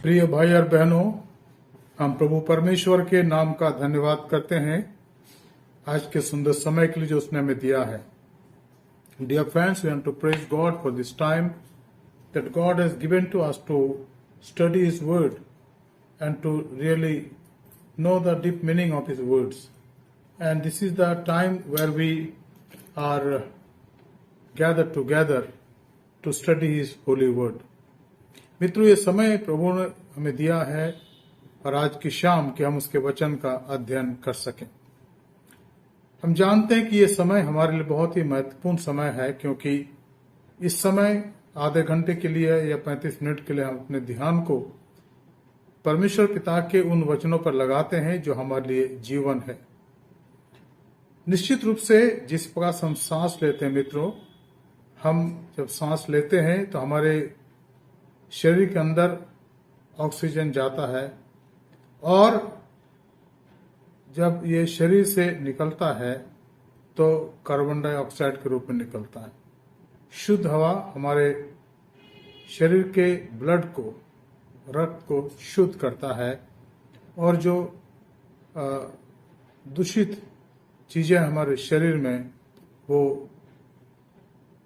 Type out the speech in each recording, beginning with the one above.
प्रिय भाई और बहनों, हम प्रभु परमेश्वर के नाम का धन्यवाद करते हैं आज के सुंदर समय के लिए जो उसने हमें दिया है। Dear friends, we want to praise God for this time that God has given to us to study His Word and to really know the deep meaning of His words. And this is the time where we are gathered together to study His holy Word. मित्रों, ये समय प्रभु ने हमें दिया है और आज की शाम कि हम उसके वचन का अध्ययन कर सकें। हम जानते हैं कि ये समय हमारे लिए बहुत ही महत्वपूर्ण समय है, क्योंकि इस समय आधे घंटे के लिए या 35 मिनट के लिए हम अपने ध्यान को परमेश्वर पिता के उन वचनों पर लगाते हैं जो हमारे लिए जीवन है। निश्चित रूप से जिस प्रकार से हम सांस लेते हैं मित्रों, हम जब सांस लेते हैं तो हमारे शरीर के अंदर ऑक्सीजन जाता है और जब ये शरीर से निकलता है तो कार्बन डाइऑक्साइड के रूप में निकलता है। शुद्ध हवा हमारे शरीर के ब्लड को, रक्त को शुद्ध करता है और जो दूषित चीजें हमारे शरीर में वो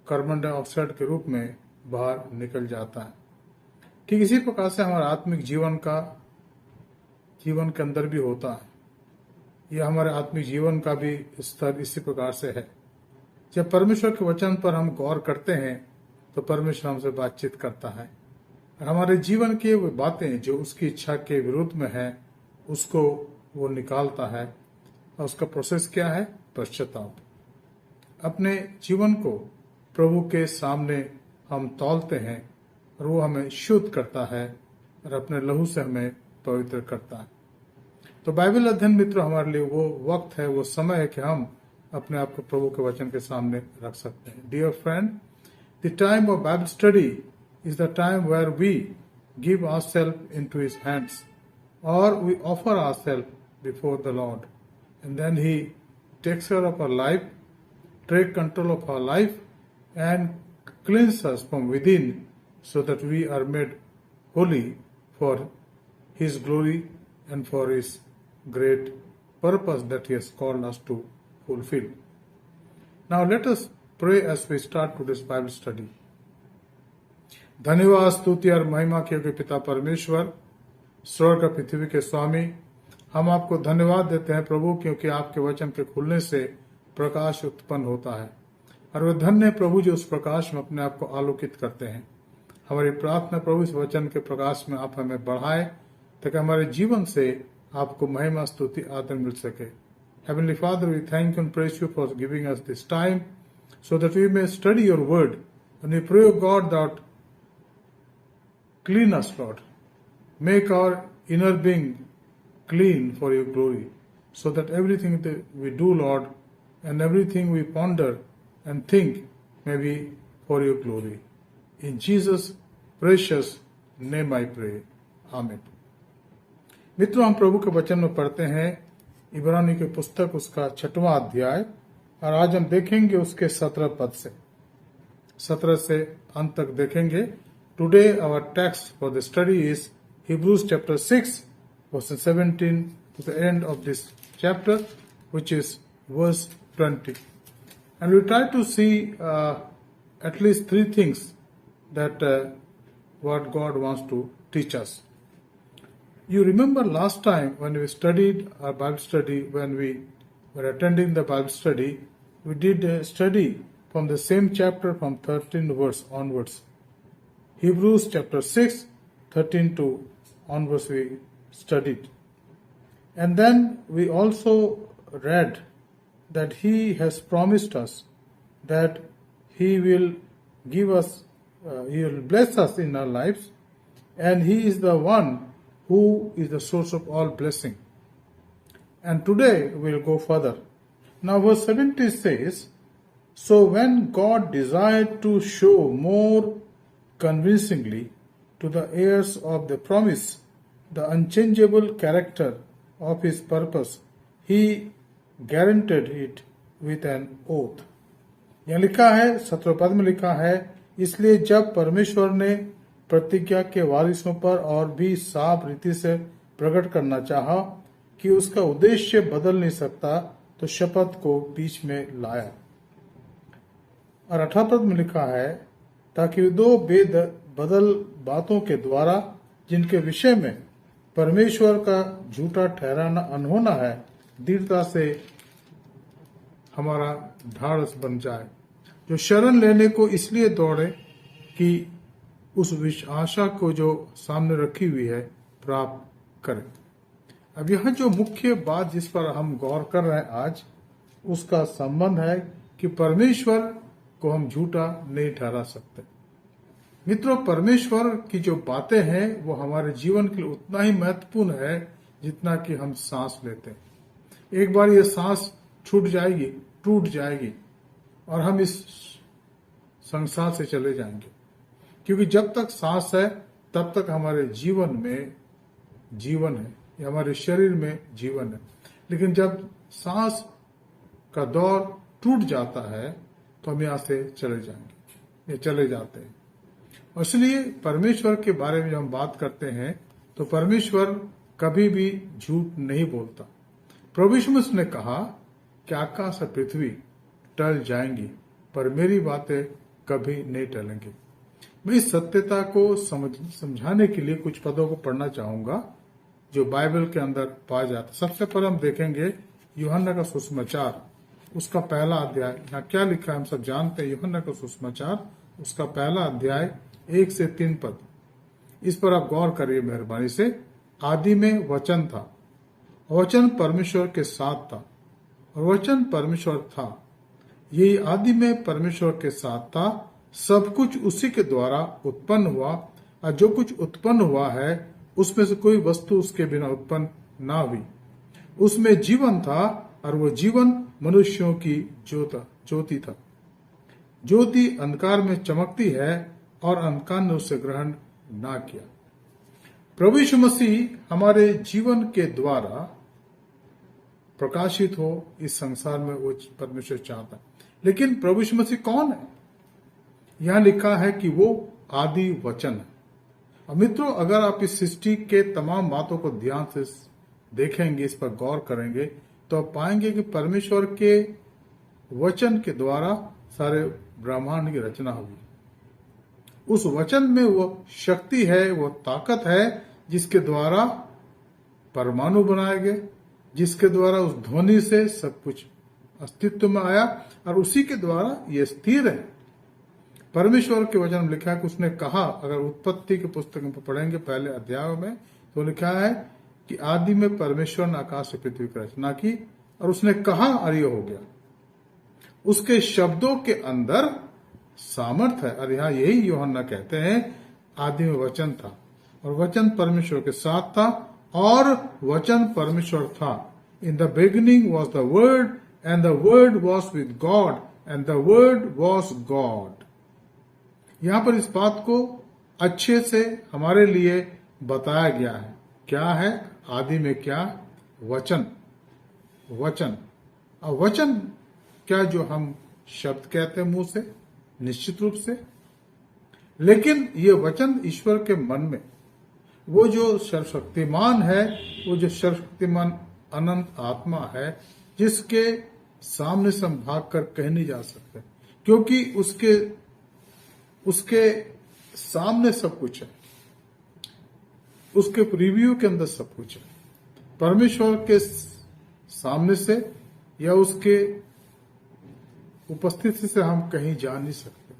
कार्बन डाइऑक्साइड के रूप में बाहर निकल जाता है। ठीक इसी प्रकार से हमारा आत्मिक जीवन के अंदर भी होता है। यह हमारे आत्मिक जीवन का भी स्तर इसी प्रकार से है। जब परमेश्वर के वचन पर हम गौर करते हैं तो परमेश्वर हमसे बातचीत करता है और हमारे जीवन की वो बातें जो उसकी इच्छा के विरुद्ध में है उसको वो निकालता है। और उसका प्रोसेस क्या है? पश्चाताप। अपने जीवन को प्रभु के सामने हम तौलते हैं और वो हमें शुद्ध करता है और अपने लहू से हमें पवित्र करता है। तो बाइबल अध्ययन मित्र हमारे लिए वो वक्त है, वो समय है कि हम अपने आप को प्रभु के वचन के सामने रख सकते हैं। Dear friend, the time of Bible study is the time where we give ourselves into his hands और we offer ourselves before the Lord and then he takes care of our life, take control of our life and cleanses us from within, so that we are made holy for His glory and for His great purpose that He has called us to fulfill. Now let us pray as we start today's Bible study. धन्यवाद, स्तुति और महिमा के पिता परमेश्वर, स्वर्ग और पृथ्वी के स्वामी, हम आपको धन्यवाद देते हैं प्रभु, क्योंकि आपके वचन के खुलने से प्रकाश उत्पन्न होता है और वे धन्य है प्रभु जो उस प्रकाश में अपने आप को आलोकित करते हैं। हमारी प्रार्थना प्रभु इस वचन के प्रकाश में आप हमें बढ़ाए ताकि हमारे जीवन से आपको महिमा, स्तुति, आदर मिल सके। Heavenly Father, we thank you and praise you for giving us this time so that we may study your word, and we pray, O God, that clean us, Lord. Make our inner being clean for your glory, so that everything that we do, Lord, and everything we ponder and think may be for your glory. In Jesus' precious name I pray. Amen. मित्रों, हम प्रभु के वचन में पढ़ते हैं इब्रानी की पुस्तक उसका 6वां अध्याय और आज हम देखेंगे उसके 17 पद से 17 से अंत तक देखेंगे। Today our text for the study is Hebrews chapter 6 verses 17 to the end of this chapter, which is verse 20. And we try to see at least 3 things that what God wants to teach us. You remember last time when we studied our Bible study, when we were attending the Bible study, we did a study from the same chapter from 13 verse onwards. Hebrews chapter 6, 13 to onwards we studied. And then we also read that He has promised us that He will give us He will bless us in our lives, and He is the one who is the source of all blessing. And today we will go further. Now verse 70 says, so when God desired to show more convincingly to the heirs of the promise the unchangeable character of His purpose, He guaranteed it with an oath. यहाँ लिखा है 17 पद में लिखा है, इसलिए जब परमेश्वर ने प्रतिज्ञा के वारिसों पर और भी साफ रीति से प्रकट करना चाहा कि उसका उद्देश्य बदल नहीं सकता, तो शपथ को बीच में लाया। और 18 पद में लिखा है, ताकि दो बेद बदल बातों के द्वारा जिनके विषय में परमेश्वर का झूठा ठहराना अनहोना है, दृढ़ता से हमारा ढाढ़स बन जाए, जो शरण लेने को इसलिए दौड़े कि उस आशा को जो सामने रखी हुई है प्राप्त करें। अब यह जो मुख्य बात जिस पर हम गौर कर रहे हैं आज, उसका संबंध है कि परमेश्वर को हम झूठा नहीं ठहरा सकते। मित्रों, परमेश्वर की जो बातें हैं वो हमारे जीवन के लिए उतना ही महत्वपूर्ण है जितना कि हम सांस लेते हैं। एक बार ये सांस टूट जाएगी और हम इस संसार से चले जाएंगे, क्योंकि जब तक सांस है तब तक हमारे जीवन में जीवन है, या हमारे शरीर में जीवन है। लेकिन जब सांस का दौर टूट जाता है तो हम यहाँ से चले जाएंगे या चले जाते हैं। और इसलिए परमेश्वर के बारे में जब हम बात करते हैं तो परमेश्वर कभी भी झूठ नहीं बोलता। प्रभु यीशु मसीह ने कहा कि आकाश और पृथ्वी टल जाएंगी पर मेरी बातें कभी नहीं टलेंगी। मैं इस सत्यता को समझाने के लिए कुछ पदों को पढ़ना चाहूंगा जो बाइबल के अंदर पाया जाता है। सबसे पहले हम देखेंगे यूहन्ना का सुसमाचार, उसका पहला अध्याय। यहाँ क्या लिखा है हम सब जानते हैं। यूहन्ना का सुसमाचार उसका पहला अध्याय 1 से 3 पद। इस पर आप गौर करिए मेहरबानी से। आदि में वचन था, वचन परमेश्वर के साथ था और वचन परमेश्वर था। यही आदि में परमेश्वर के साथ था। सब कुछ उसी के द्वारा उत्पन्न हुआ और जो कुछ उत्पन्न हुआ है उसमें से कोई वस्तु उसके बिना उत्पन्न ना हुई। उसमें जीवन था और वो जीवन मनुष्यों की ज्योति था। ज्योति अंधकार में चमकती है और अंधकार ने उसे ग्रहण ना किया। प्रभु यीशु मसीह हमारे जीवन के द्वारा प्रकाशित हो इस संसार में, वो परमेश्वर चाहता है। लेकिन प्रभु यीशु मसीह कौन है? यहां लिखा है कि वो आदि वचन है। और मित्रों, अगर आप इस सृष्टि के तमाम बातों को ध्यान से देखेंगे, इस पर गौर करेंगे, तो आप पाएंगे कि परमेश्वर के वचन के द्वारा सारे ब्रह्मांड की रचना हुई। उस वचन में वो शक्ति है, वो ताकत है जिसके द्वारा परमाणु बनाए गए, जिसके द्वारा उस ध्वनि से सब कुछ अस्तित्व में आया और उसी के द्वारा ये स्थिर है। परमेश्वर के वचन में लिखा है कि उसने कहा, अगर उत्पत्ति की पुस्तक में पढ़ेंगे पहले अध्याय में, तो लिखा है कि आदि में परमेश्वर ने आकाश से पृथ्वी की रचना की और उसने कहा और ये हो गया। उसके शब्दों के अंदर सामर्थ है। और यहाँ यही यूहन्ना कहते हैं, आदि में वचन था और वचन परमेश्वर के साथ था और वचन परमेश्वर था। In the beginning was the word and the word was with God and the word was God. यहां पर इस बात को अच्छे से हमारे लिए बताया गया है। क्या है आदि में? क्या? वचन। वचन और वचन क्या जो हम शब्द कहते हैं मुंह से? निश्चित रूप से। लेकिन ये वचन ईश्वर के मन में, वो जो सर्वशक्तिमान है, वो जो सर्वशक्तिमान अनंत आत्मा है, जिसके सामने से हम भाग कर कहीं नहीं जा सकते, क्योंकि उसके सामने सब कुछ है, उसके प्रीव्यू के अंदर सब कुछ है। परमेश्वर के सामने से या उसके उपस्थिति से हम कहीं जा नहीं सकते।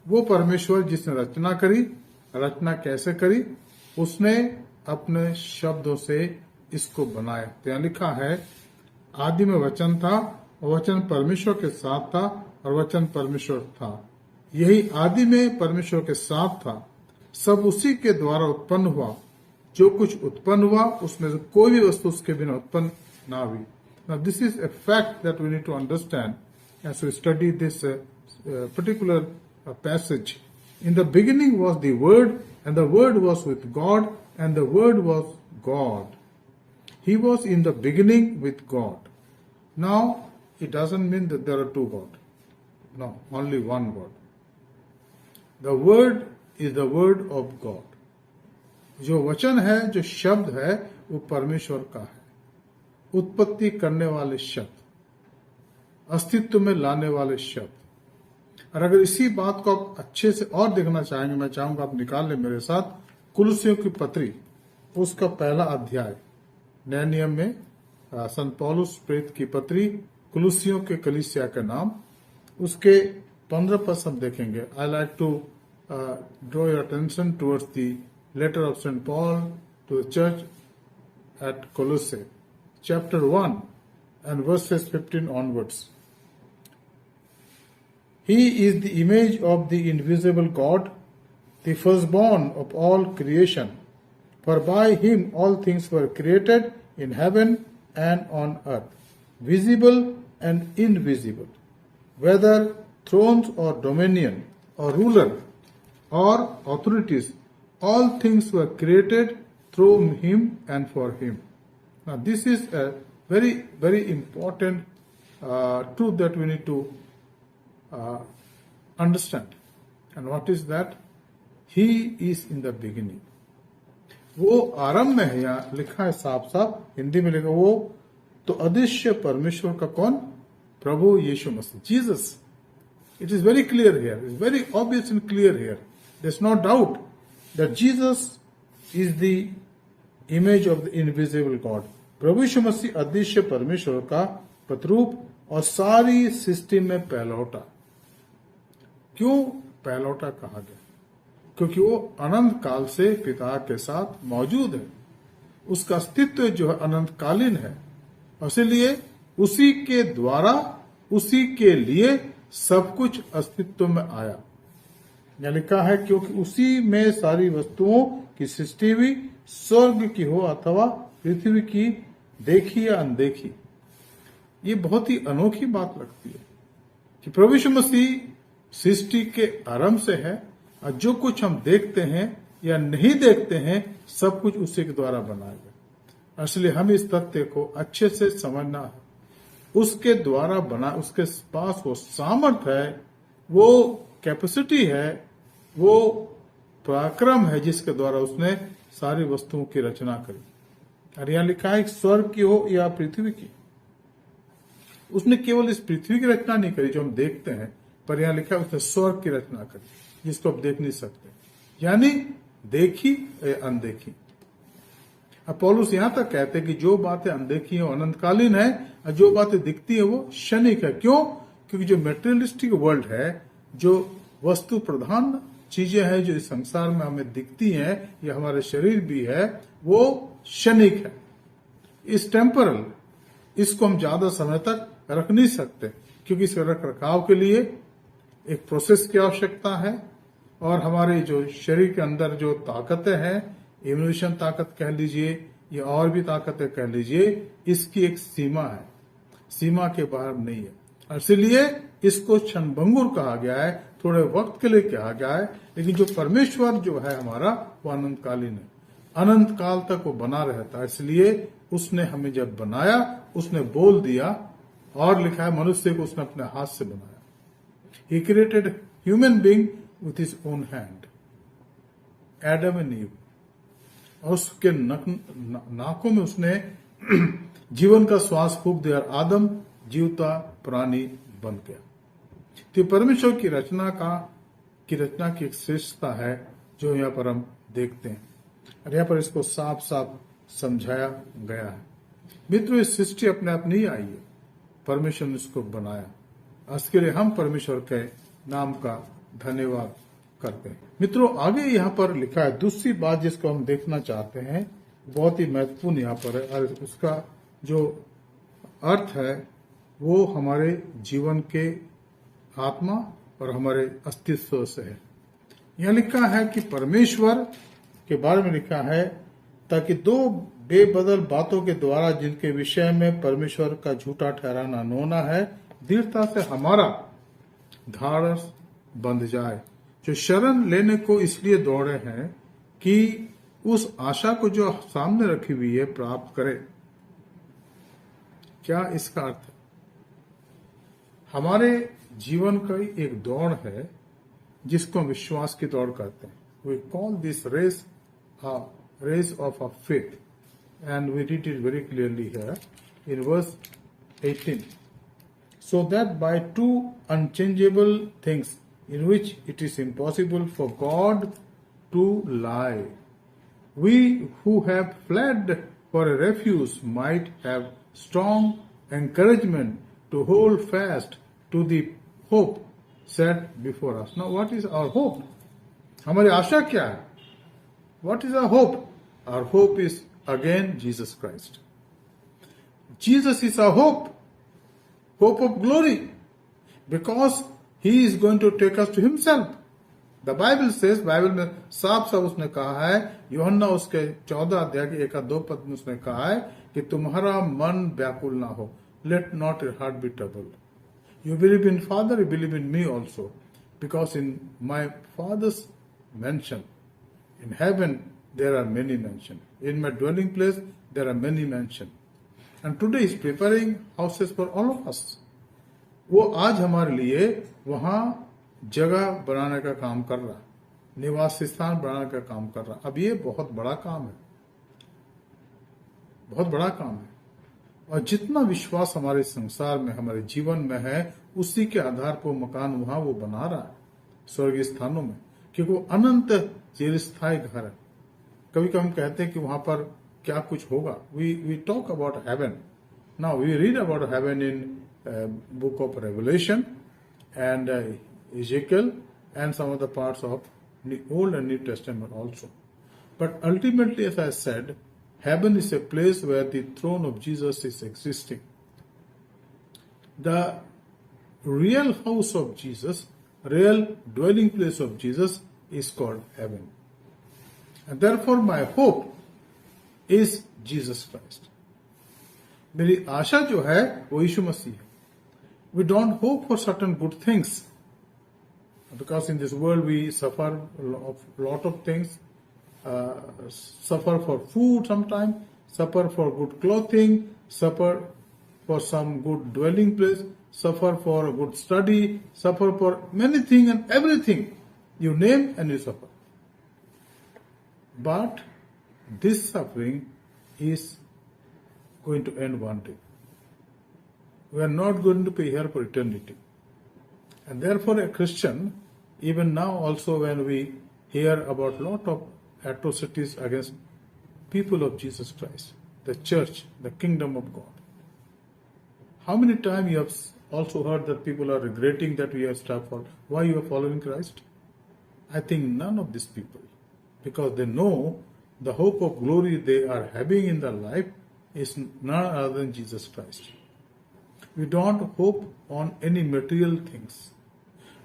वो परमेश्वर जिसने रचना करी, रचना कैसे करी? उसने अपने शब्दों से इसको बनाया। तो यहां लिखा है, आदि में वचन था और वचन परमेश्वर के साथ था और वचन परमेश्वर था। यही आदि में परमेश्वर के साथ था। सब उसी के द्वारा उत्पन्न हुआ। जो कुछ उत्पन्न हुआ उसमें से कोई भी वस्तु उसके बिना उत्पन्न ना हुई। Now this is a fact that we need to understand as we study this particular passage. In the beginning was the Word, and the Word was with God, and the Word was God. He was in the beginning with God. Now, it doesn't mean that there are two gods. No, only one God. The Word is the word of God. जो वचन है, जो शब्द है, वो परमेश्वर का है। उत्पत्ति करने वाले शब्द, अस्तित्व में लाने वाले शब्द। और अगर इसी बात को आप अच्छे से और देखना चाहेंगे, मैं चाहूंगा आप निकाल लें मेरे साथ कुलुस्सियों की पत्री, उसका पहला अध्याय। नए नियम में संत पौलुस प्रेरित की पत्री कुलुस्सियों के कलीसिया के नाम, उसके 15 पद हम देखेंगे। I like to draw your attention towards the letter of Saint Paul to the church at Colossae, chapter 1 and verses 15 onwards. He is the image of the invisible God, the firstborn of all creation. For by him all things were created in heaven and on earth, visible and invisible, whether thrones or dominion or ruler or authorities, all things were created through him and for him. Now this is a very, very important truth that we need to understand. And what is that? He is in the beginning. वो आरंभ में है, यहाँ लिखा है साफ साफ, हिंदी में लिखा, वो तो अदृश्य परमेश्वर का कौन? प्रभु यीशु मसीह, Jesus. It is very clear here. It is very obvious and clear here. There is no doubt that Jesus is the image of the invisible God. प्रभु यीशु मसीह अदृश्य परमेश्वर का प्रतिरूप और सारी सृष्टि में पहलौटा। क्यों पहलौटा कहा गया? क्योंकि वो अनंत काल से पिता के साथ मौजूद है। उसका अस्तित्व जो है अनंतकालीन है, इसलिए उसी के द्वारा, उसी के लिए सब कुछ अस्तित्व में आया। यह लिखा है क्योंकि उसी में सारी वस्तुओं की सृष्टि हुई, स्वर्ग की हो अथवा पृथ्वी की, देखी या अनदेखी। ये बहुत ही अनोखी बात लगती है कि प्रभु यीशु मसीह सृष्टि के आरंभ से है, और जो कुछ हम देखते हैं या नहीं देखते हैं, सब कुछ उसी के द्वारा बनाया गया। इसलिए हम इस तथ्य को अच्छे से समझना है। उसके द्वारा बना, उसके पास वो सामर्थ है, वो कैपेसिटी है, वो पराक्रम है जिसके द्वारा उसने सारी वस्तुओं की रचना करी। और यहां लिखा है स्वर्ग की हो या पृथ्वी की। उसने केवल इस पृथ्वी की रचना नहीं करी जो हम देखते हैं, पर यहां लिखा है उसने स्वर्ग की रचना करी जिसको आप देख नहीं सकते, यानी देखी या अनदेखी। अब पौलुस यहां तक कहते हैं कि जो बातें अनदेखी है वो अनंतकालीन है, और जो बातें दिखती है वो क्षणिक है। क्यों? क्योंकि जो मेटेरियलिस्टिक वर्ल्ड है, जो वस्तु प्रधान चीजें हैं जो इस संसार में हमें दिखती हैं, या हमारे शरीर भी है, वो क्षणिक है, इस टेम्परल। इसको हम ज्यादा समय तक रख नहीं सकते, क्योंकि इसके रख रखाव के लिए एक प्रोसेस की आवश्यकता है। और हमारे जो शरीर के अंदर जो ताकतें हैं, इम्यूनेशन ताकत कह लीजिए या और भी ताकतें कह लीजिए, इसकी एक सीमा है, सीमा के बाहर नहीं है। इसलिए इसको क्षणभंगुर कहा गया है, थोड़े वक्त के लिए कहा गया है। लेकिन जो परमेश्वर जो है हमारा, वो अनंतकालीन है, अनंत काल तक वो बना रहता है। इसलिए उसने हमें जब बनाया, उसने बोल दिया, और लिखा है मनुष्य को उसने अपने हाथ से बनाया। He created human being with his own hand, Adam and Eve। और उसके नाकों में उसने जीवन का श्वास फूंक दिया, और आदम जीवता प्राणी बन गया। तो परमेश्वर की रचना की एक श्रेष्ठता है जो यहाँ पर हम देखते हैं, और यहाँ पर इसको साफ साफ समझाया गया है। मित्रों, इस सृष्टि अपने आप नहीं आई है, परमेश्वर ने इसको बनाया। इसके लिए हम परमेश्वर के नाम का धन्यवाद करते हैं। मित्रों, आगे यहाँ पर लिखा है दूसरी बात जिसको हम देखना चाहते हैं, बहुत ही महत्वपूर्ण यहाँ पर है, और उसका जो अर्थ है वो हमारे जीवन के आत्मा और हमारे अस्तित्व से है। यहाँ लिखा है कि परमेश्वर के बारे में लिखा है, ताकि दो बेबदल बातों के द्वारा जिनके विषय में परमेश्वर का झूठा ठहराना अनहोना है, दृढ़ता से हमारा धारस बंध जाए, जो शरण लेने को इसलिए दौड़े हैं कि उस आशा को जो सामने रखी हुई है प्राप्त करें। क्या इसका अर्थ है? हमारे जीवन का एक दौड़ है जिसको हम विश्वास की दौड़ कहते हैं। We call this race a race of our faith. And we read it very clearly here in verse 18. So that by two unchangeable things in which it is impossible for God to lie, we who have fled for a refuge might have strong encouragement to hold fast to the hope set before us. Now, what is our hope? हमारी आशा क्या है? What is our hope? Our hope is again Jesus Christ. Jesus is our hope of glory, because He is going to take us to Himself. The Bible says, Bible में साफ साफ उसने कहा है, यूहन्ना उसके 14 अध्याय के 1-2 पद में उसने कहा है कि तुम्हारा मन व्याकुल ना हो. Let not your heart be troubled. You believe in Father, you believe in me also. Because in my Father's mansion, in heaven, there are many mansions. In my dwelling place, there are many mansions. And today He is preparing houses for all of us. वो आज हमारे लिए वहां जगह बनाने का काम कर रहा, निवास स्थान बनाने का काम कर रहा. अब ये बहुत बड़ा काम है, बहुत बड़ा काम है. और जितना विश्वास हमारे संसार में, हमारे जीवन में है, उसी के आधार पर मकान वहां वो बना रहा है स्वर्गीय स्थानों में, क्योंकि वो अनंत चिरस्थायी घर है. कभी कभी हम कहते हैं कि वहां पर क्या कुछ होगा. We talk about heaven. Now we read about heaven in book of Revelation and Ezekiel and some of the parts of the Old and New Testament also. But ultimately, as I said, heaven is a place where the throne of Jesus is existing. The real house of Jesus, real dwelling place of Jesus is called heaven. And therefore my hope is Jesus Christ. मेरी आशा जो है वो यीशु मसीह है. We don't hope for certain good things, because in this world we suffer a lot of things, suffer for food sometimes, suffer for good clothing, suffer for some good dwelling place, suffer for a good study, suffer for many things and everything. You name and you suffer. But this suffering is going to end one day. We are not going to be here for eternity. And therefore a Christian, even now also when we hear about a lot of atrocities against people of Jesus Christ, the church, the kingdom of God. How many times you have also heard that people are regretting that we have stopped for why you are following Christ? I think none of these people, because they know the hope of glory they are having in their life is none other than Jesus Christ. We don't hope on any material things.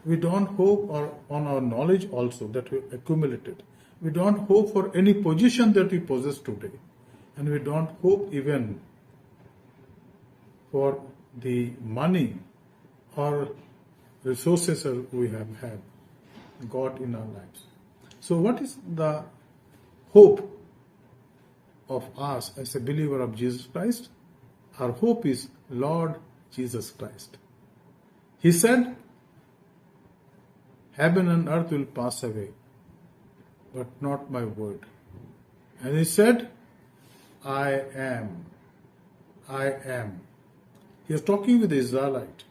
We don't hope on our knowledge also that we accumulated. We don't hope for any position that we possess today. And we don't hope even for the money or resources that we have had got in our lives. So what is the hope of us as a believer of Jesus Christ? Our hope is Lord Jesus Christ. He said, heaven and earth will pass away, but not my word. And He said, I am. I am. He was talking with the Israelite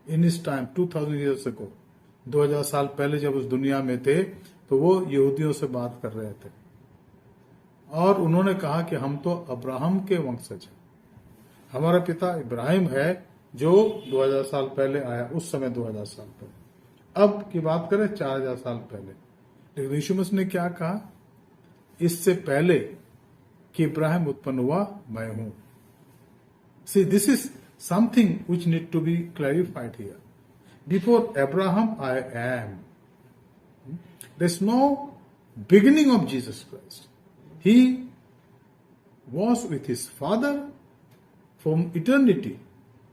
in his time, 2000 years ago. 2000 साल पहले जब उस दुनिया में थे, तो वो यहूदियों से बात कर रहे थे. और उन्होंने कहा कि हम तो अब्राहम के वंशज हैं. हमारा पिता इब्राहिम है जो 2000 साल पहले आया, उस समय 2000 साल पहले. अब की बात करें 4000 साल पहले. लेकिन यीशु मसीह ने क्या कहा? इससे पहले कि इब्राहिम उत्पन्न हुआ, मैं हूं. See, this is something which need to be clarified here. Before Abraham, I am. There's no beginning of Jesus Christ. He was with His Father from eternity,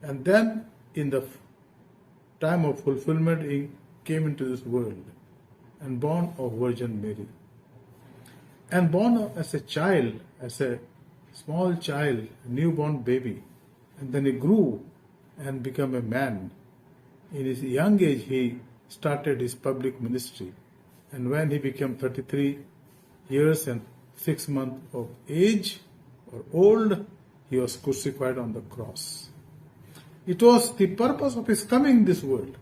and then in the time of fulfillment He came into this world and born of Virgin Mary, and born as a child, as a small child, newborn baby, and then He grew and became a man. In His young age He started His public ministry, And when he became 33 years and 6 months of age or old, he was crucified on the cross. It was the purpose of his coming in this world,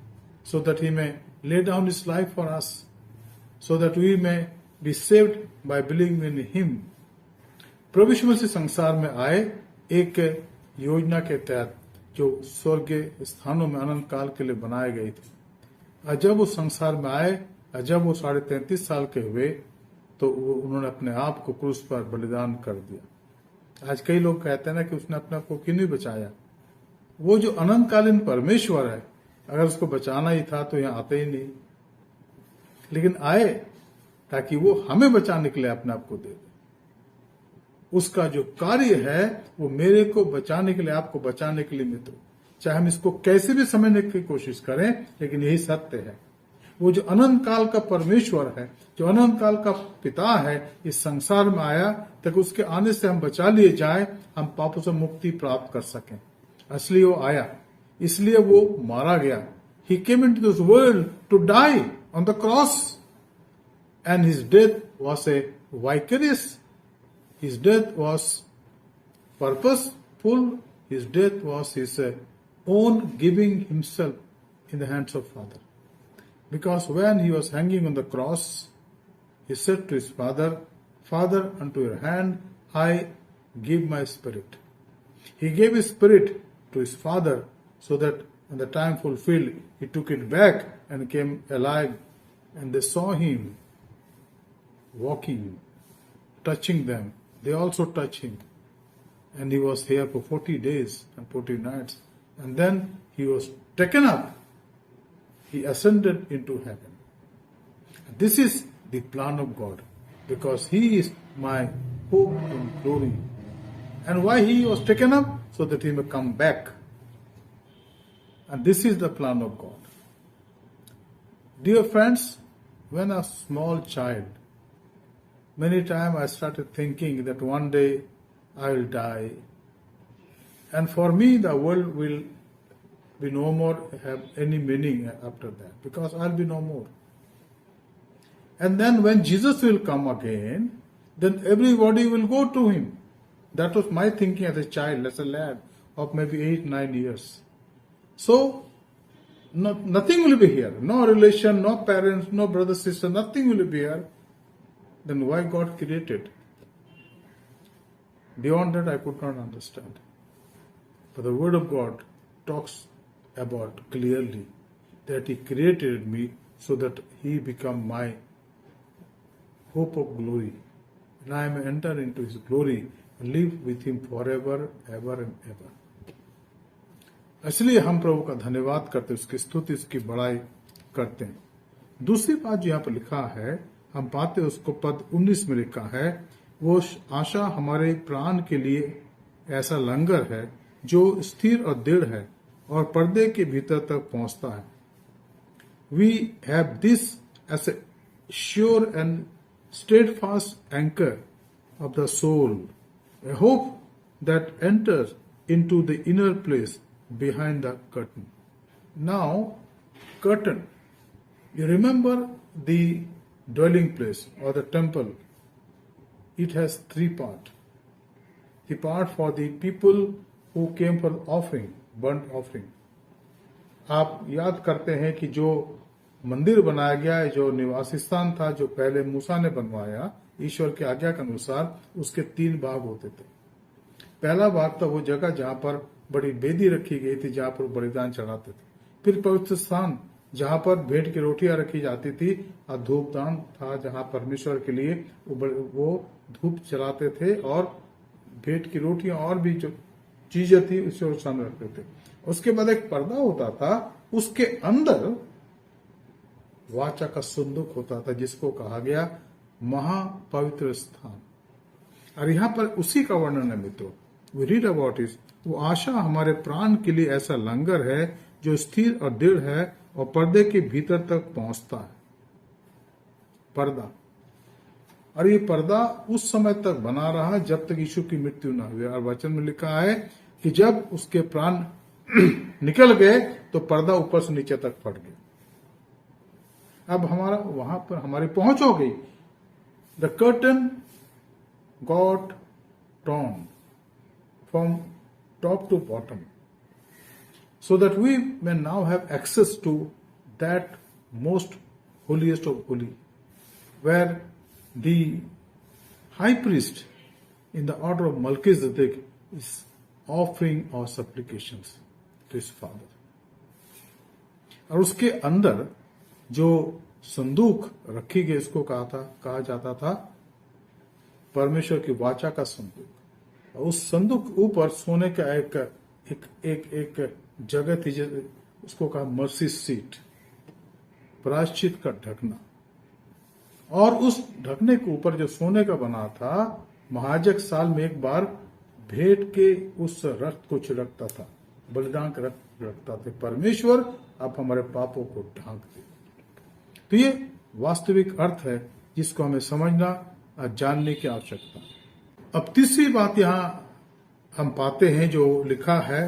so that he may lay down his life for us, so that we may be saved by believing in him. प्रभु यीशु मसीह संसार में आए एक योजना के तहत जो स्वर्गीय स्थानों में अनंत काल के लिए बनाए गए थे। और जब वो संसार में आए और जब वो 33.5 साल के हुए तो उन्होंने अपने आप को क्रूस पर बलिदान कर दिया। आज कई लोग कहते हैं ना कि उसने अपने आप को क्यों नहीं बचाया। वो जो अनंतकालीन परमेश्वर है, अगर उसको बचाना ही था तो यहाँ आते ही नहीं, लेकिन आए ताकि वो हमें बचाने के लिए अपने आप को दे दे। उसका जो कार्य है वो मेरे को बचाने के लिए, आपको बचाने के लिए मित्रों, चाहे हम इसको कैसे भी समझने की कोशिश करें, लेकिन यही सत्य है। वो जो अनंत काल का परमेश्वर है, जो अनंत काल का पिता है, इस संसार में आया ताकि उसके आने से हम बचा लिए जाए, हम पापों से मुक्ति प्राप्त कर सकें। इसलिए वो आया, इसलिए वो मारा गया। He came into this world to die on the cross, and his death was a vicarious. His death was purposeful. His death was his own giving himself in the hands of Father. Because when he was hanging on the cross, he said to his Father, Father, unto your hand I give my spirit. He gave his spirit to his Father so that when the time fulfilled, he took it back and came alive, and they saw him walking, touching them. They also touched him. And he was here for 40 days and 40 nights. And then he was taken up. He ascended into heaven. This is the plan of God, because he is my hope and glory. And why he was taken up? So that he may come back. And this is the plan of God. Dear friends, when a small child, many times I started thinking that one day I will die. And for me, the world will be no more have any meaning after that, because I'll be no more. And then when Jesus will come again, then everybody will go to him. That was my thinking as a child, as a lad of maybe 8-9 years. So, nothing will be here. No relation, no parents, no brother, sister, nothing will be here. Then why God created? Beyond that, I could not understand. But the Word of God talks about clearly that He created me so that He become my hope of glory. And I may enter into His glory and live with Him forever, ever and ever. इसलिए हम प्रभु का धन्यवाद करते हैं, उसकी स्तुति, उसकी बड़ाई करते हैं। दूसरी बात जो यहाँ पर लिखा है, हम पाते हैं उसको पद 19 में लिखा है, वो आशा हमारे प्राण के लिए ऐसा लंगर है जो स्थिर और दृढ़ है और पर्दे के भीतर तक पहुंचता है। We have this as a sure and steadfast anchor of the soul, a hope that enters into the inner place behind the curtain. Now, curtain. You remember the dwelling place or the temple. It has 3 parts. The part for the people who came for offering, burnt offering. आप याद करते हैं कि जो मंदिर बनाया गया है, जो निवासी स्थान था, जो पहले मूसा ने बनवाया ईश्वर की आज्ञा के अनुसार, उसके 3 भाग होते थे। पहला भाग था वो जगह जहां पर बड़ी वेदी रखी गई थी, जहां पर बलिदान चढ़ाते थे। फिर पवित्र स्थान जहां पर भेंट की रोटियां रखी जाती थी, और धूपदान था जहां परमेश्वर के लिए वो धूप जलाते थे और भेंट की रोटियां और भी जो चीजें थी उसके सामने रखते थे। उसके बाद एक पर्दा होता था, उसके अंदर वाचा का संदूक होता था, जिसको कहा गया महापवित्र स्थान। और यहाँ पर उसी का वर्णन है मित्रों। We read about it. वो आशा हमारे प्राण के लिए ऐसा लंगर है जो स्थिर और दृढ़ है और पर्दे के भीतर तक पहुंचता है। पर्दा, और ये पर्दा उस समय तक बना रहा जब तक यीशु की मृत्यु न हुई। और वचन में लिखा है कि जब उसके प्राण निकल गए तो पर्दा ऊपर से नीचे तक फट गया। अब हमारा वहां पर हमारी पहुंच हो गई. The curtain got torn from top to bottom, so that we may now have access to that most holiest of holy, where the high priest in the order of Melchizedek is offering our supplications to his Father. और उसके अंदर जो संदूक रखी गई उसको कहा जाता था परमेश्वर की वाचा का संदूक. और उस संदूक ऊपर सोने का एक जगह थी, उसको कहा मर्सी सीट, प्रायश्चित का ढकना. और उस ढकने के ऊपर जो सोने का बना था, महायाजक साल में एक बार भेंट के उस रक्त को छिड़कता था, बलिदान का रक्त छिड़कता था. परमेश्वर आप हमारे पापों को ढांक दे. तो ये वास्तविक अर्थ है जिसको हमें समझना और जानने की आवश्यकता. अब तीसरी बात यहां हम पाते हैं जो लिखा है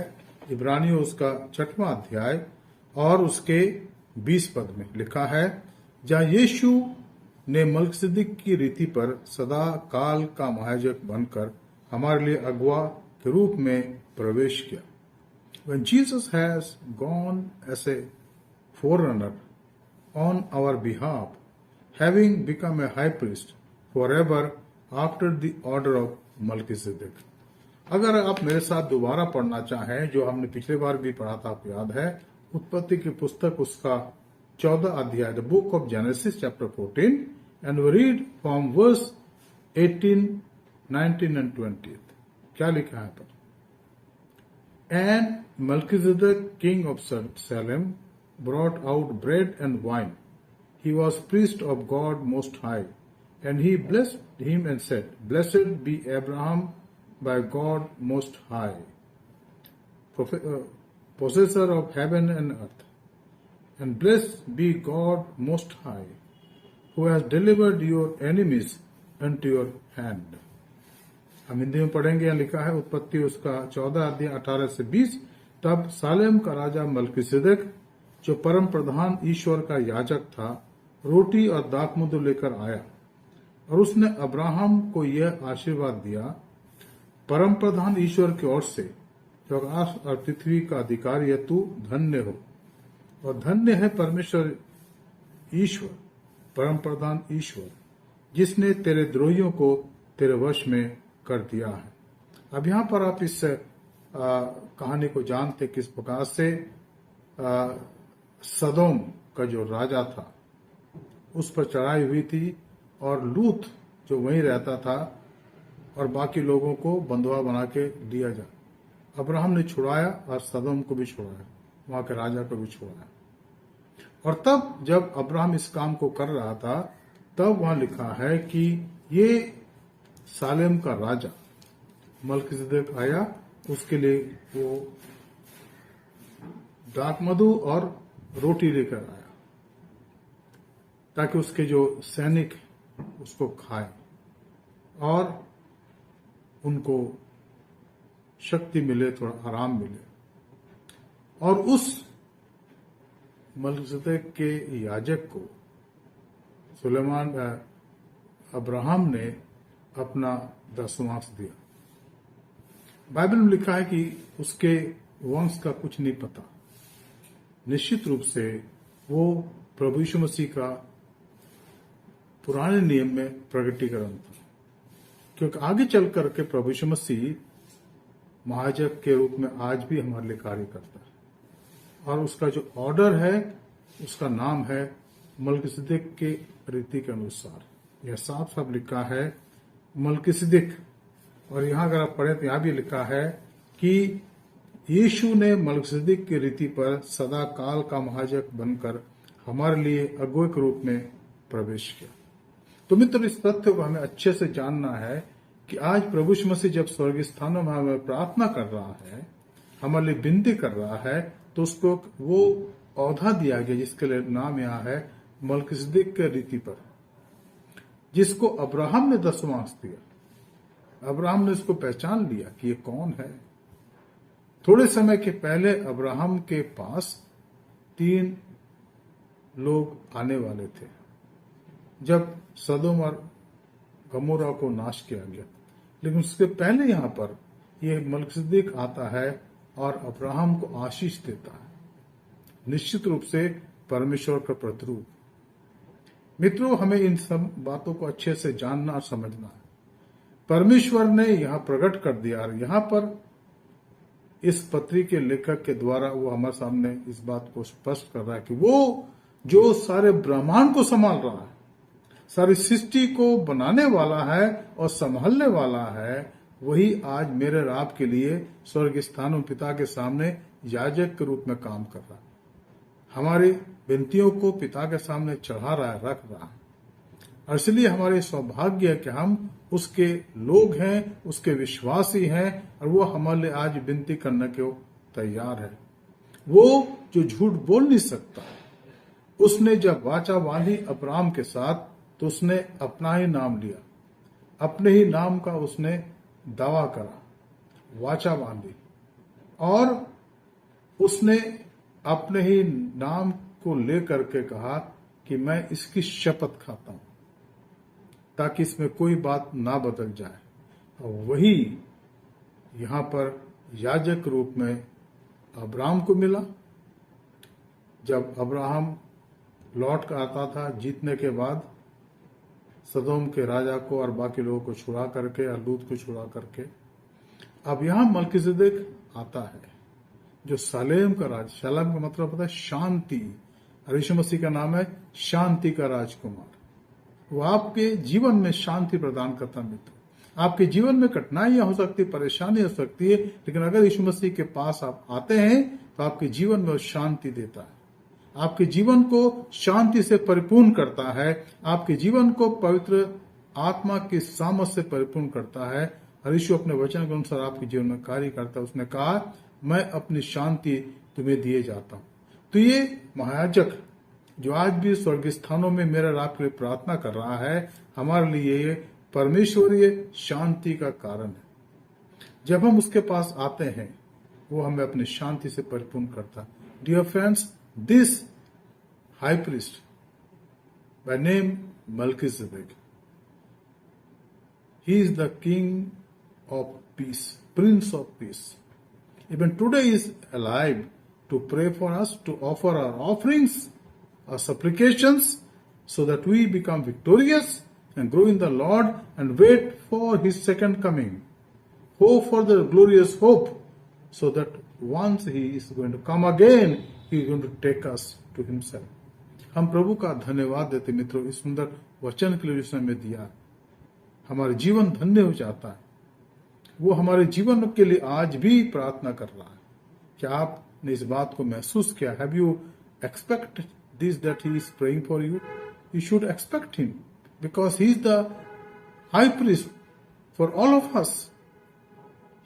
इब्रानियों उसका 6वां अध्याय और उसके 20 पद में लिखा है, जहां यीशु ने मलकिसिदक की रीति पर सदा काल का महायाजक बनकर हमारे लिए अगुआ के रूप में प्रवेश किया. When Jesus has gone as a forerunner on our behalf, having become a high priest forever after the order of Melchizedek. अगर आप मेरे साथ दोबारा पढ़ना चाहें, जो हमने पिछले बार भी पढ़ा था, आपको याद है, उत्पत्ति की पुस्तक उसका 14 अध्याय, the book of Genesis chapter 14, and we read from verse 18, 19 and 20. क्या लिखा है पर? And Melchizedek, king of Salem, brought out bread and wine. He was priest of God Most High, and he blessed him and said, Blessed be Abraham by God Most High, possessor of heaven and earth, and blessed be God Most High, who has delivered your enemies into your hand. हम हिंदी में पढ़ेंगे. यहाँ लिखा है उत्पत्ति उसका 14 अध्याय 18 से 20. तब सालेम का राजा मलकिसिदक, जो परम प्रधान ईश्वर का याजक था, रोटी और दाखमधु लेकर आया और उसने अब्राहम को यह आशीर्वाद दिया, परम प्रधान ईश्वर की ओर से, जो आकाश और पृथ्वी का अधिकारी है, तू धन्य हो और धन्य है परमेश्वर ईश्वर, परम प्रधान ईश्वर, जिसने तेरे द्रोहियों को तेरे वश में कर दिया है. अब यहां पर आप इस कहानी को जानते किस प्रकार से सदोम का जो राजा था उस पर चढ़ाई हुई थी और लूत जो वहीं रहता था और बाकी लोगों को बंधुआ बना के दिया जाए. अब्राहम ने छुड़ाया और सदोम को भी छुड़ाया, वहां के राजा को भी छुड़ाया. और तब जब अब्राहम इस काम को कर रहा था, तब वहां लिखा है कि ये सालेम का राजा मलकिसिदक आया, उसके लिए वो दाखमधु और रोटी लेकर आया ताकि उसके जो सैनिक उसको खाए और उनको शक्ति मिले, थोड़ा आराम मिले. और उस मलकिसिदक के याजक को सुलेमान अब्राहम ने अपना दसवांश दिया. बाइबल में लिखा है कि उसके वंश का कुछ नहीं पता. निश्चित रूप से वो प्रभु यीशु मसीह का पुराने नियम में प्रकटीकरण था, क्योंकि आगे चल करके प्रभु यीशु मसीह महायाजक के रूप में आज भी हमारे लिए कार्य करता है. और उसका जो ऑर्डर है उसका नाम है मलकिसिदक के रीति के अनुसार. यह साफ साफ लिखा है मलकिसिदक. और यहां अगर आप पढ़ें तो यहां भी लिखा है कि यीशु ने मलकिसिदक की रीति पर सदा काल का महायाजक बनकर हमारे लिए अगुवे के रूप में प्रवेश किया. तो मित्र, इस तथ्य को हमें अच्छे से जानना है कि आज प्रभु यीशु मसीह जब स्वर्गीय स्थानों में हमें प्रार्थना कर रहा है, हमारे लिए विनती कर रहा है, तो उसको वो औधा दिया गया जिसके लिए नाम यहाँ है मलकिसिदक के रीति पर, जिसको अब्राहम ने दसवांश दिया. अब्राहम ने इसको पहचान लिया कि ये कौन है. थोड़े समय के पहले अब्राहम के पास 3 लोग आने वाले थे जब सदोम और गमोरा को नाश किया गया। लेकिन उसके पहले यहां पर यह मलकिसदेक आता है और अब्राहम को आशीष देता है, निश्चित रूप से परमेश्वर का प्रतिरूप। मित्रों, हमें इन सब बातों को अच्छे से जानना और समझना है। परमेश्वर ने यहां प्रकट कर दिया और यहां पर इस पत्री के लेखक के द्वारा वो हमारे सामने इस बात को स्पष्ट कर रहा है कि वो जो सारे ब्रह्मांड को संभाल रहा है, सारी सृष्टि को बनाने वाला है और संभालने वाला है, वही आज मेरे और आपके लिए स्वर्ग स्थानों पिता के सामने याजक के रूप में काम कर रहा है। हमारी विनतियों को पिता के सामने चढ़ा रहा है, रख रहा है। और इसलिए हमारे सौभाग्य है कि हम उसके लोग हैं, उसके विश्वासी हैं, और वो हमारे लिए आज विनती करने को तैयार है। वो जो झूठ बोल नहीं सकता, उसने जब वाचा बांधी अब्राहम के साथ तो उसने अपना ही नाम लिया, अपने ही नाम का उसने दावा करा, वाचा बांधी, और उसने अपने ही नाम को लेकर के कहा कि मैं इसकी शपथ खाता हूं ताकि इसमें कोई बात ना बदल जाए। और वही यहां पर याजक रूप में अब्राहम को मिला। जब अब्राहम लौट कर आता था जीतने के बाद, सदोम के राजा को और बाकी लोगों को छुड़ा करके और लूत को छुड़ा करके, अब यहां मलकिसदेक आता है जो सालेम का राज, शालेम का मतलब होता है शांति, और यीशु मसीह का नाम है शांति का राजकुमार। वो आपके जीवन में शांति प्रदान करता मित्र। आपके जीवन में कठिनाइयां हो सकती, परेशानी हो सकती है, लेकिन अगर यीशु मसीह के पास आप आते हैं तो आपके जीवन में वो शांति देता है, आपके जीवन को शांति से परिपूर्ण करता है, आपके जीवन को पवित्र आत्मा की सामर्थ से परिपूर्ण करता है। और यीशु अपने वचन के अनुसार आपके जीवन में कार्य करता है। उसने कहा, मैं अपनी शांति तुम्हें दिए जाता हूं। तो ये महायाजक जो आज भी स्वर्ग स्थानों में मेरे और आपके लिए प्रार्थना कर रहा है, हमारे लिए ये परमेश्वरीय शांति का कारण है। जब हम उसके पास आते हैं, वो हमें अपनी शांति से परिपूर्ण करता है। Dear friends, this high priest by name Melchizedek, he is the king of peace, prince of peace. Even today he is alive to pray for us, to offer our offerings, our supplications, so that we become victorious and grow in the Lord and wait for his second coming. Hope for the glorious hope, so that once he is going to come again, he is going to take us to himself. हम प्रभु का धन्यवाद देते मित्रों, इस सुंदर वचन के लिए जिसने हमें दिया। हमारा जीवन धन्य हो जाता है। वो हमारे जीवन के लिए आज भी प्रार्थना कर रहा है। क्या आपने इस बात को महसूस किया? Have you expect this that he is praying for you? You should expect him, because he is the high priest for all of us.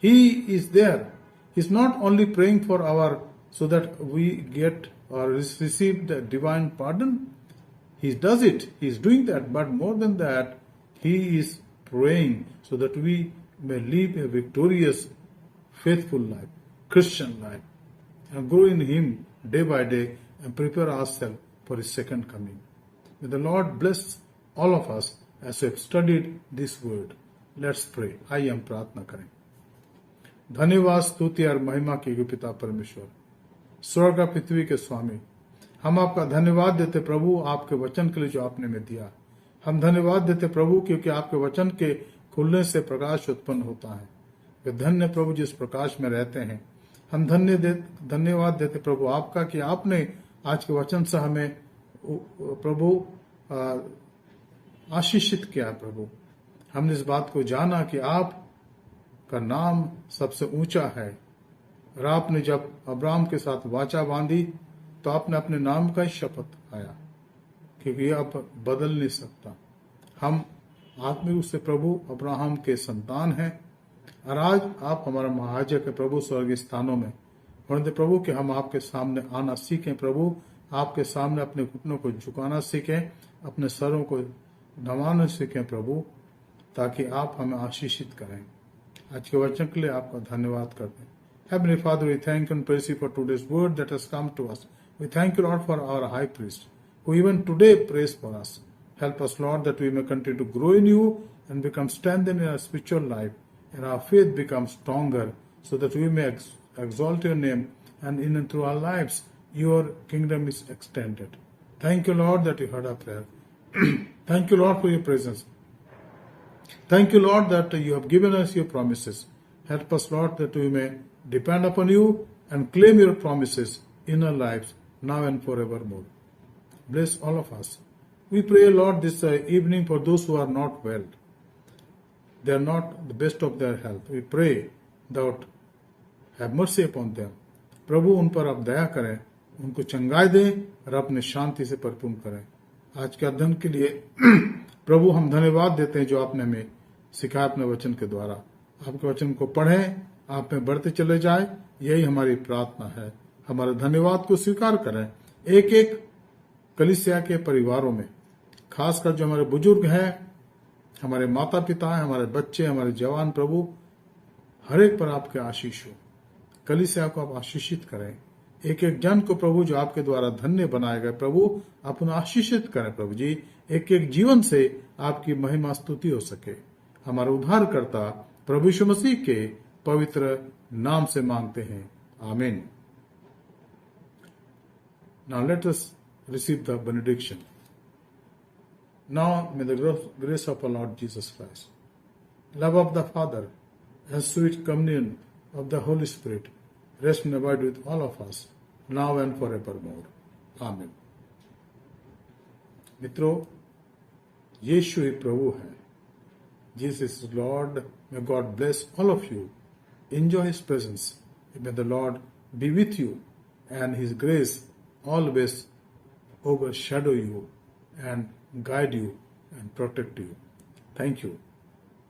He is there. He is not only praying for our so that we get or receive the divine pardon. He does it. He is doing that. But more than that, he is praying so that we may live a victorious, faithful life, Christian life, and grow in him day by day and prepare ourselves for his second coming. May the Lord bless all of us as we have studied this word. Let's pray. आइए हम प्रार्थना करें. धन्यवाद, स्तुति और महिमा के पिता परमेश्वर, स्वर्ग और पृथ्वी के स्वामी, हम आपका धन्यवाद देते प्रभु आपके वचन के लिए जो आपने हमें दिया. हम धन्यवाद देते प्रभु क्योंकि आपके वचन के खुलने से प्रकाश उत्पन्न होता है. वे धन्य प्रभु जिस प्रकाश में रहते हैं. हम धन्यवाद देते प्रभु आपका कि आपने आज के वचन से हमें प्रभु आशीषित किया. प्रभु हमने इस बात को जाना कि आप का नाम सबसे ऊंचा है. और आपने जब अब्राहम के साथ वाचा बांधी तो आपने अपने नाम का ही शपथ खाया, क्योंकि यह अब बदल नहीं सकता. हम आत्मिक रूप से प्रभु अब्राहम के संतान हैं. और आज आप हमारा महायाजक है प्रभु स्वर्गीय स्थानों में. होने दे प्रभु कि हम आपके सामने आना सीखें प्रभु, आपके सामने अपने घुटनों को झुकाना सीखें, अपने सरों को नवाना सीखें प्रभु, ताकि आप हमें आशीषित करें. आज के वचन के लिए आपका धन्यवाद करते हैं. Heavenly Father, we thank you and praise you for today's word that has come to us. We thank you, Lord, for our high priest, who even today prays for us. Help us, Lord, that we may continue to grow in you and become strengthened in our spiritual life, and our faith becomes stronger, so that we may exalt your name, and in and through our lives, your kingdom is extended. Thank you, Lord, that you heard our prayer. Thank you, Lord, for your presence. Thank you, Lord, that you have given us your promises. Help us, Lord, that we may depend upon you and claim your promises in our lives now and forevermore. Bless all of us. We pray, Lord, this evening for those who are not well. They are not the best of their health. We pray that have mercy upon them. प्रभु उन पर आप दया करें, उनको चंगाई दें और अपने शांति से परिपूर्ण करें। आज के अध्ययन के लिए प्रभु हम धन्यवाद देते हैं जो आपने हमें सिखाया अपने वचन के द्वारा। आपके वचन को पढ़ें, आप में बढ़ते चले जाए, यही हमारी प्रार्थना है। हमारे धन्यवाद को स्वीकार करें। एक एक कलीसिया के परिवारों में, खासकर जो हमारे बुजुर्ग हैं, हमारे माता पिता हैं, हमारे बच्चे, हमारे जवान, प्रभु हर एक पर आपके आशीष हो। कलीसिया को आप आशीषित करें। एक एक जन को प्रभु जो आपके द्वारा धन्य बनाए गए, प्रभु आप उन्हें आशीषित करें। प्रभु जी, एक एक जीवन से आपकी महिमा स्तुति हो सके। हमारे उद्धारकर्ता प्रभु यीशु मसीह के पवित्र नाम से मांगते हैं, आमीन। Now let us receive the benediction. Now may the grace of our Lord Jesus Christ, love of the Father, and sweet communion of the Holy Spirit rest and abide with all of us, now and forevermore. Amen. मित्रों, यीशु ही प्रभु है। Jesus is Lord. May God bless all of you. Enjoy His presence. May the Lord be with you, and His grace always overshadow you and guide you and protect you. Thank you.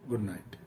Good night.